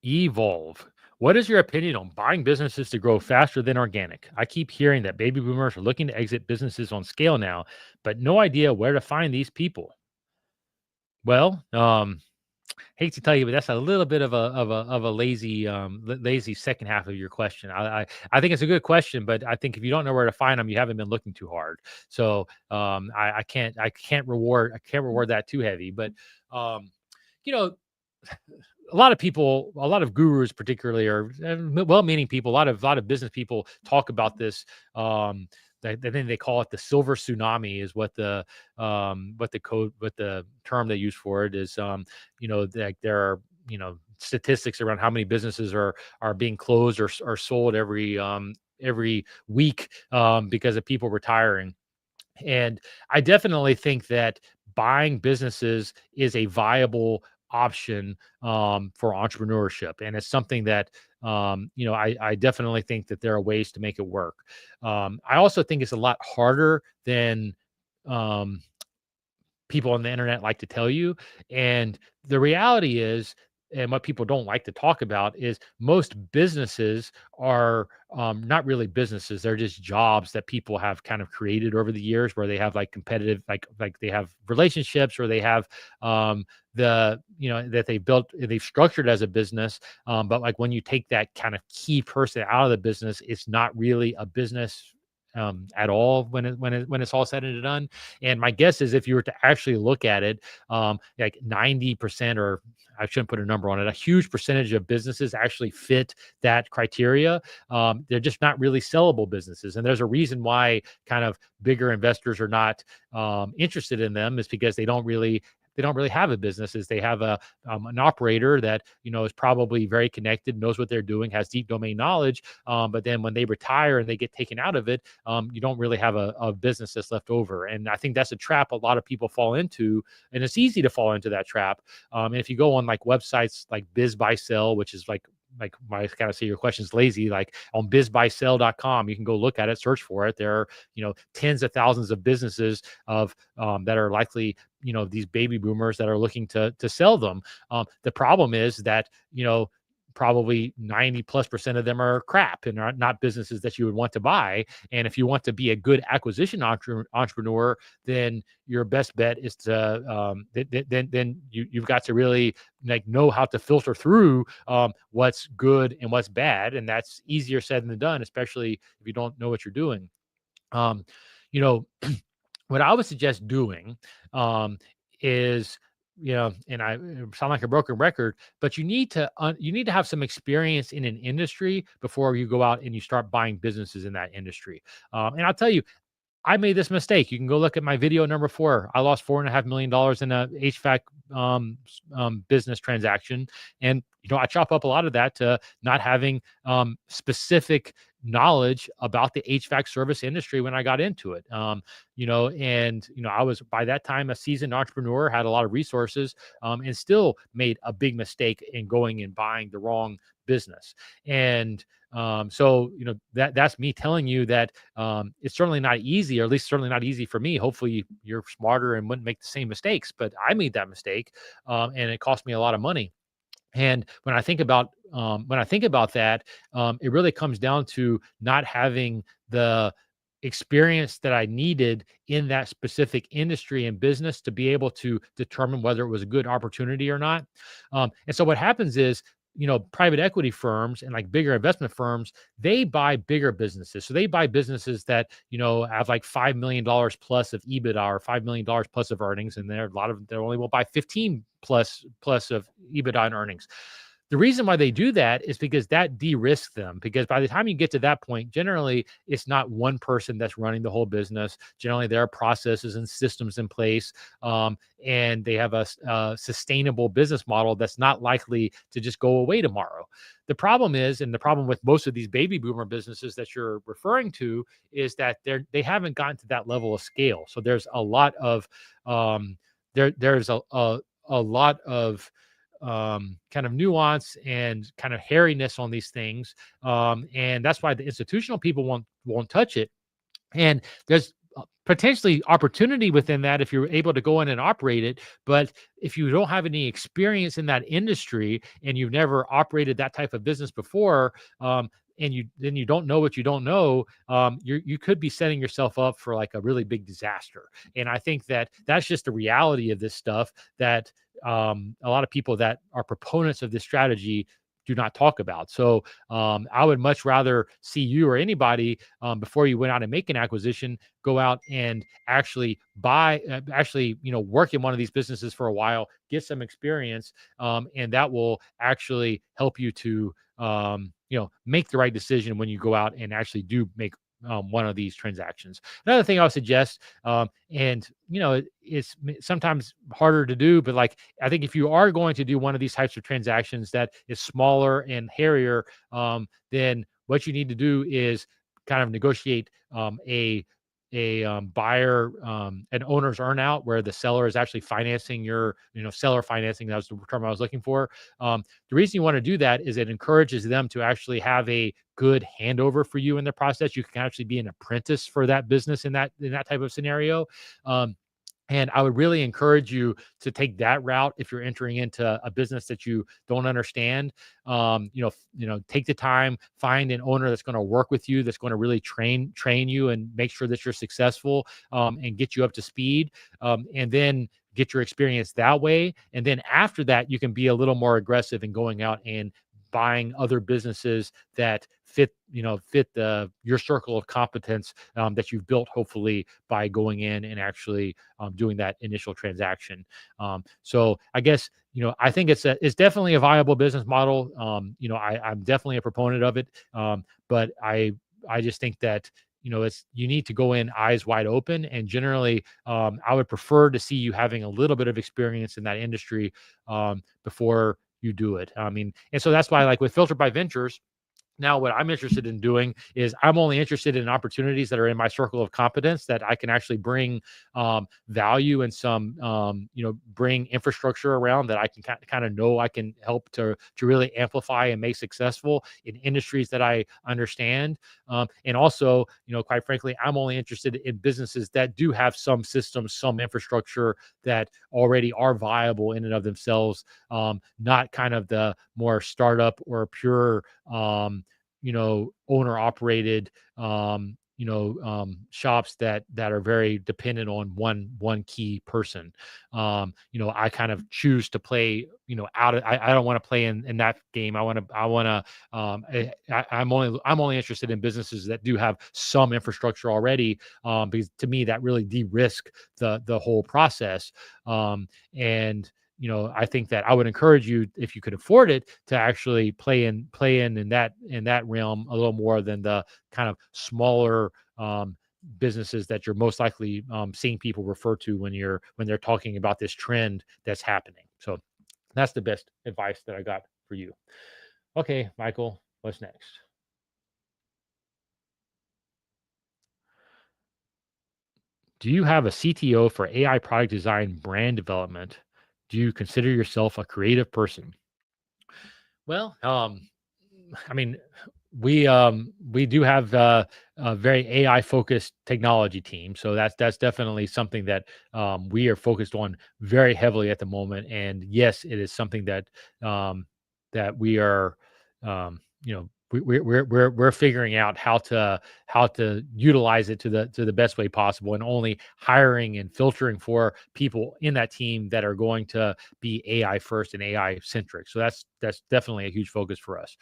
Evolve. What is your opinion on buying businesses to grow faster than organic? I keep hearing that baby boomers are looking to exit businesses on scale now, but no idea where to find these people. Well, hate to tell you, but that's a little bit of a lazy second half of your question. I think it's a good question, but I think if you don't know where to find them, you haven't been looking too hard. So I can't reward that too heavy. But you know, a lot of people, a lot of gurus, particularly, or well-meaning people, a lot of business people talk about this. Then they call it the silver tsunami, is what the term they use for it is. That there are statistics around how many businesses are being closed or sold every week because of people retiring. And I definitely think that buying businesses is a viable option for entrepreneurship, and it's something that I definitely think that there are ways to make it work. I also think it's a lot harder than um, people on the internet like to tell you. And the reality is, and what people don't like to talk about is most businesses are not really businesses. They're just jobs that people have kind of created over the years, where they have like competitive, like they have relationships, or they have that they built, they've structured as a business. But like when you take that kind of key person out of the business, it's not really a business at all when it's all said and done. And my guess is if you were to actually look at it, like 90%, or I shouldn't put a number on it, a huge percentage of businesses actually fit that criteria. They're just not really sellable businesses. And there's a reason why kind of bigger investors are not interested in them, is because they don't really have a business. Is they have an operator that is probably very connected, knows what they're doing, has deep domain knowledge. But then when they retire and they get taken out of it, you don't really have a business that's left over. And I think that's a trap a lot of people fall into, and it's easy to fall into that trap. And if you go on like websites like Biz Buy Sell, which is like my kind of say your question's lazy, like on bizbuysell.com, you can go look at it, search for it. There are, tens of thousands of businesses of that are likely, these baby boomers that are looking to sell them. The problem is that, probably 90+% of them are crap and are not businesses that you would want to buy. And if you want to be a good acquisition entrepreneur, then your best bet is to then you've got to really like know how to filter through what's good and what's bad. And that's easier said than done, especially if you don't know what you're doing. Um, you know, what I would suggest doing is, and I sound like a broken record, but you need to have some experience in an industry before you go out and you start buying businesses in that industry. And I'll tell you, I made this mistake. You can go look at my video number 4. I lost $4.5 million in a HVAC business transaction, and I chop up a lot of that to not having specific knowledge about the HVAC service industry when I got into it. I was by that time a seasoned entrepreneur, had a lot of resources, and still made a big mistake in going and buying the wrong business. And so that's me telling you that it's certainly not easy, or at least certainly not easy for me. Hopefully you're smarter and wouldn't make the same mistakes, but I made that mistake, and it cost me a lot of money. And when I think about that, it really comes down to not having the experience that I needed in that specific industry and business to be able to determine whether it was a good opportunity or not. And so what happens is, private equity firms and like bigger investment firms, they buy bigger businesses. So they buy businesses that, have like $5 million plus of EBITDA, or $5 million plus of earnings. And there are a lot of, they only will buy 15 plus of EBITDA and earnings. The reason why they do that is because that de-risks them. Because by the time you get to that point, generally it's not one person that's running the whole business. Generally, there are processes and systems in place, and they have a sustainable business model that's not likely to just go away tomorrow. The problem is, and the problem with most of these baby boomer businesses that you're referring to, is that they haven't gotten to that level of scale. So there's a lot of there's a lot of kind of nuance and kind of hairiness on these things, and that's why the institutional people won't touch it. And there's potentially opportunity within that if you're able to go in and operate it. But if you don't have any experience in that industry and you've never operated that type of business before, and you don't know what you don't know, you could be setting yourself up for like a really big disaster. And I think that that's just the reality of this stuff, that a lot of people that are proponents of this strategy do not talk about. So I would much rather see you or anybody, before you went out and make an acquisition, go out and actually work in one of these businesses for a while, get some experience, and that will actually help you to make the right decision when you go out and actually do make one of these transactions. Another thing I would suggest, it's sometimes harder to do, but like I think if you are going to do one of these types of transactions that is smaller and hairier, then what you need to do is kind of negotiate a buyer an owner's earnout where the seller is actually financing your, seller financing. That was the term I was looking for. The reason you want to do that is it encourages them to actually have a good handover for you in the process. You can actually be an apprentice for that business in that type of scenario. Um, and I would really encourage you to take that route if you're entering into a business that you don't understand. Take the time, find an owner that's going to work with you, that's going to really train you and make sure that you're successful, and get you up to speed, and then get your experience that way. And then after that, you can be a little more aggressive in going out and buying other businesses that fit your circle of competence, that you've built, hopefully, by going in and actually doing that initial transaction. So I guess, I think it's definitely a viable business model. I'm definitely a proponent of it. But I just think that, you need to go in eyes wide open. And generally, I would prefer to see you having a little bit of experience in that industry, before you do it. I mean, and so that's why, like with Filter by Ventures, now, what I'm interested in doing is I'm only interested in opportunities that are in my circle of competence that I can actually bring value and some, bring infrastructure around, that I can kind of know I can help to really amplify and make successful in industries that I understand. And also, quite frankly, I'm only interested in businesses that do have some systems, some infrastructure that already are viable in and of themselves, not kind of the more startup or pure, owner operated, shops that are very dependent on one key person. I kind of choose to play, I don't want to play in that game. I'm only interested in businesses that do have some infrastructure already, because to me that really de-risk the whole process. And I think that I would encourage you, if you could afford it, to actually play in that realm a little more than the kind of smaller, businesses that you're most likely, seeing people refer to when they're talking about this trend that's happening. So that's the best advice that I got for you. Okay, Michael, what's next? Do you have a CTO for AI product design brand development? Do you consider yourself a creative person? Well, I mean, we do have a very AI focused technology team, so that's definitely something that, we are focused on very heavily at the moment. And yes, it is something that we are, we're figuring out how to utilize it to the best way possible, and only hiring and filtering for people in that team that are going to be AI first and AI centric. So that's definitely a huge focus for us.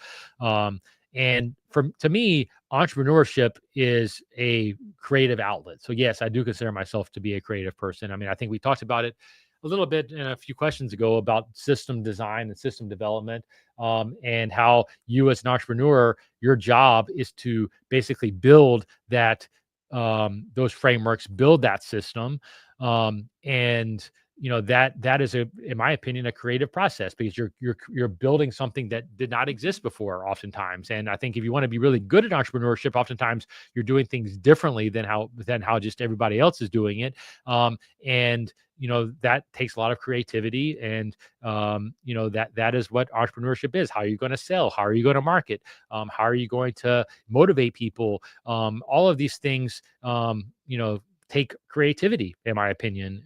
And to me, entrepreneurship is a creative outlet. So yes, I do consider myself to be a creative person. I mean, I think we talked about it a little bit in a few questions ago about system design and system development, and how you, as an entrepreneur, your job is to basically build that, those frameworks, build that system, and that is, in my opinion, a creative process, because you're building something that did not exist before oftentimes. And I think if you want to be really good at entrepreneurship, oftentimes you're doing things differently than how just everybody else is doing it. And that takes a lot of creativity. And that is what entrepreneurship is. How are you going to sell? How are you going to market? How are you going to motivate people? All of these things, take creativity, in my opinion.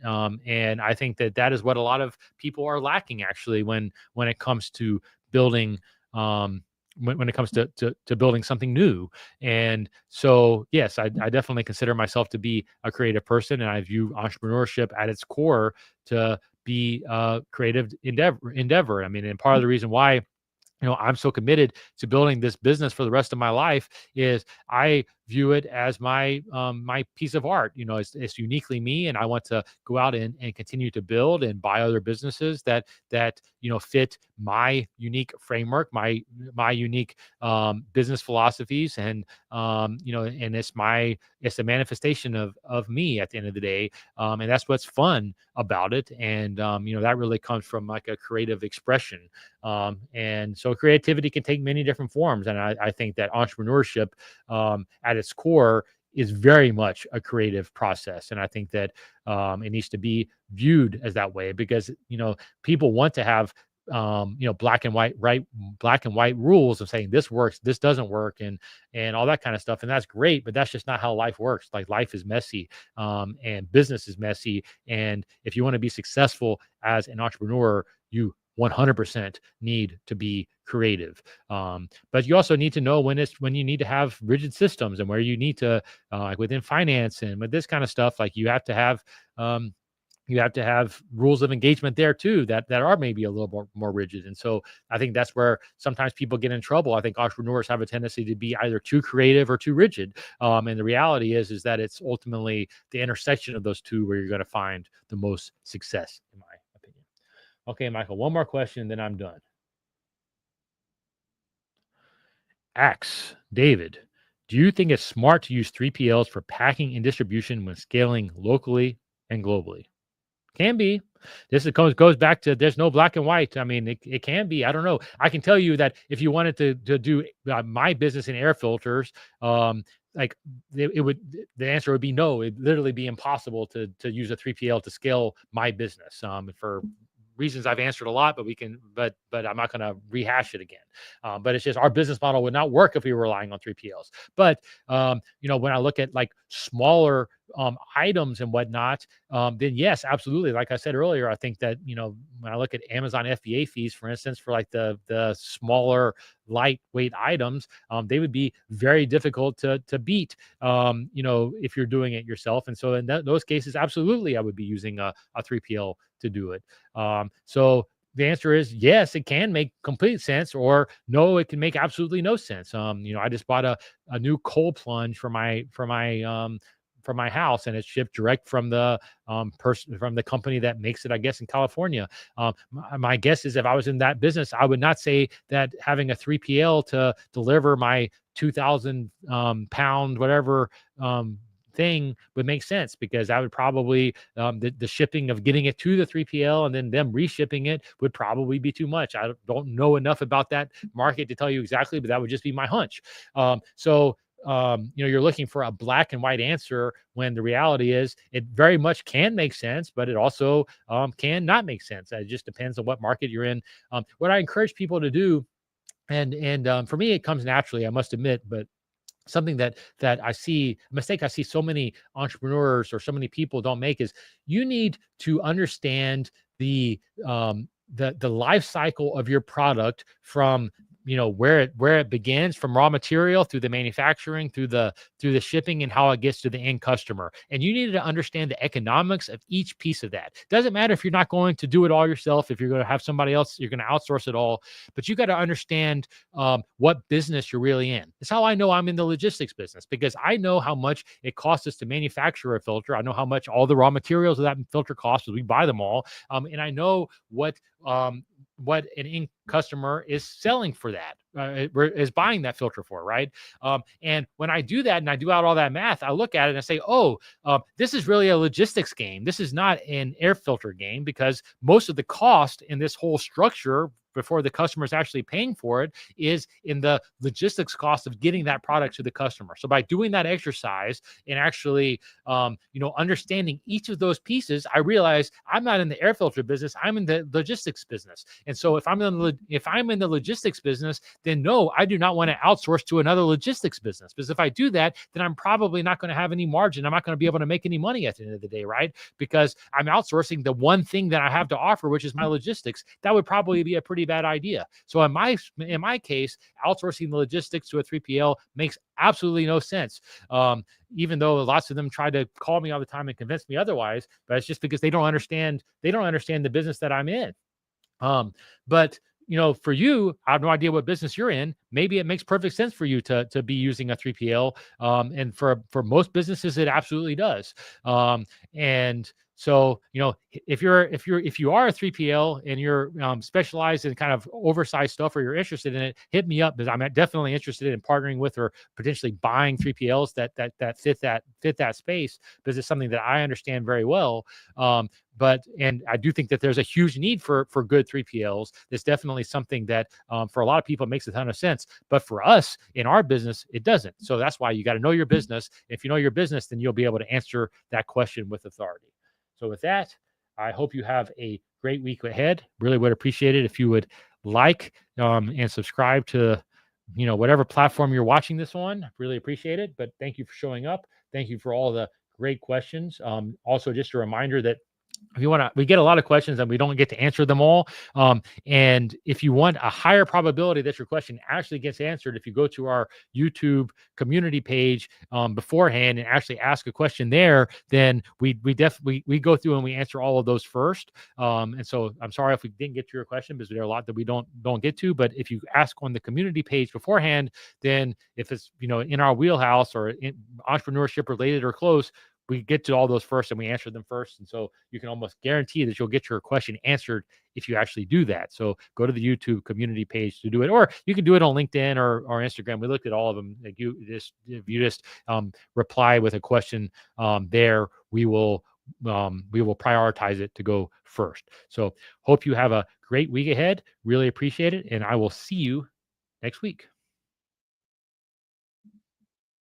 And I think that is what a lot of people are lacking, actually, when it comes to building, um, when it comes to building something new. And so, yes, I definitely consider myself to be a creative person, and I view entrepreneurship at its core to be a creative endeavor. I mean, and part of the reason why, I'm so committed to building this business for the rest of my life is I view it as my piece of art. It's uniquely me, and I want to go out and continue to build and buy other businesses that fit my unique framework, my unique, business philosophies. And and it's a manifestation of me at the end of the day. And that's what's fun about it. And that really comes from like a creative expression. And so creativity can take many different forms. And I think that entrepreneurship, at its core, is very much a creative process. And I think that it needs to be viewed as that way because, people want to have, black and white, right? Black and white rules of saying this works, this doesn't work, and all that kind of stuff. And that's great, but that's just not how life works. Like life is messy, and business is messy. And if you want to be successful as an entrepreneur, you 100% need to be creative. But you also need to know when you need to have rigid systems and where you need to, like within finance and with this kind of stuff, like um, you have to have rules of engagement there too that are maybe a little more rigid. And so I think that's where sometimes people get in trouble. I think entrepreneurs have a tendency to be either too creative or too rigid. And the reality is that it's ultimately the intersection of those two where you're going to find the most success, in my opinion. Okay, Michael, one more question, then I'm done. Axe, David, do you think it's smart to use 3PLs for packing and distribution when scaling locally and globally? Can be. Goes back to there's no black and white. I mean, it can be. I don't know. I can tell you that if you wanted to do my business in air filters, like it would, the answer would be no. It'd literally be impossible to use a 3PL to scale my business, for reasons I've answered a lot, but I'm not going to rehash it again. But it's just our business model would not work if we were relying on 3PLs. But when I look at like smaller items and whatnot, then yes, absolutely. Like I said earlier, I think that when I look at Amazon FBA fees, for instance, for like the smaller lightweight items, they would be very difficult to beat, if you're doing it yourself. And so in those cases, absolutely, I would be using a 3PL to do it. So the answer is yes, it can make complete sense, or no, it can make absolutely no sense. I just bought a new cold plunge for my house, and it's shipped direct from the person from the company that makes it, I guess, in California. My guess is if I was in that business, I would not say that having a 3PL to deliver my 2,000 pound whatever thing would make sense, because that would probably the shipping of getting it to the 3PL and then them reshipping it would probably be too much. I don't know enough about that market to tell you exactly, but that would just be my hunch. You're looking for a black and white answer when the reality is it very much can make sense, but it also can not make sense. It just depends on what market you're in. What I encourage people to do, and for me, it comes naturally, I must admit, but something that I see, a mistake I see so many entrepreneurs or so many people don't make, is you need to understand the life cycle of your product from where it begins, from raw material through the manufacturing, through the shipping, and how it gets to the end customer. And you need to understand the economics of each piece of that. Doesn't matter if you're not going to do it all yourself, if you're going to have somebody else, you're going to outsource it all, but you got to understand what business you're really in. It's how I know I'm in the logistics business, because I know how much it costs us to manufacture a filter. I know how much all the raw materials of that filter costs, because we buy them all. And I know what an end customer is selling for that, is buying that filter for, right? And when I do that and I do out all that math, I look at it and I say, this is really a logistics game. This is not an air filter game, because most of the cost in this whole structure before the customer is actually paying for it is in the logistics cost of getting that product to the customer. So by doing that exercise and actually, understanding each of those pieces, I realize I'm not in the air filter business. I'm in the logistics business. And so if I'm in the logistics business, then no, I do not want to outsource to another logistics business, because if I do that, then I'm probably not going to have any margin. I'm not going to be able to make any money at the end of the day, right? Because I'm outsourcing the one thing that I have to offer, which is my logistics. That would probably be a pretty bad idea. So in my case, outsourcing the logistics to a 3PL makes absolutely no sense. Even though lots of them try to call me all the time and convince me otherwise, but it's just because they don't understand the business that I'm in. But for you, I have no idea what business you're in. Maybe it makes perfect sense for you to be using a 3PL. And for most businesses, it absolutely does. And So, if you are a 3PL and you're specialized in kind of oversized stuff, or you're interested in it, hit me up, because I'm definitely interested in partnering with, or potentially buying 3PLs that fit that space, because it's something that I understand very well. And I do think that there's a huge need for good 3PLs. It's definitely something that, for a lot of people, it makes a ton of sense, but for us in our business, it doesn't. So that's why you got to know your business. If you know your business, then you'll be able to answer that question with authority. So with that, I hope you have a great week ahead. Really would appreciate it if you would like and subscribe to whatever platform you're watching this on. Really appreciate it. But thank you for showing up. Thank you for all the great questions. Also, just a reminder that if you want to, we get a lot of questions and we don't get to answer them all. And if you want a higher probability that your question actually gets answered, if you go to our YouTube community page beforehand and actually ask a question there, then we go through and we answer all of those first. And so I'm sorry if we didn't get to your question, because there are a lot that we don't get to. But if you ask on the community page beforehand, then if it's in our wheelhouse, or in entrepreneurship related or close, we get to all those first and we answer them first. And so you can almost guarantee that you'll get your question answered if you actually do that. So go to the YouTube community page to do it, or you can do it on LinkedIn or Instagram. We looked at all of them. Like if you just reply with a question there, we will prioritize it to go first. So hope you have a great week ahead. Really appreciate it. And I will see you next week.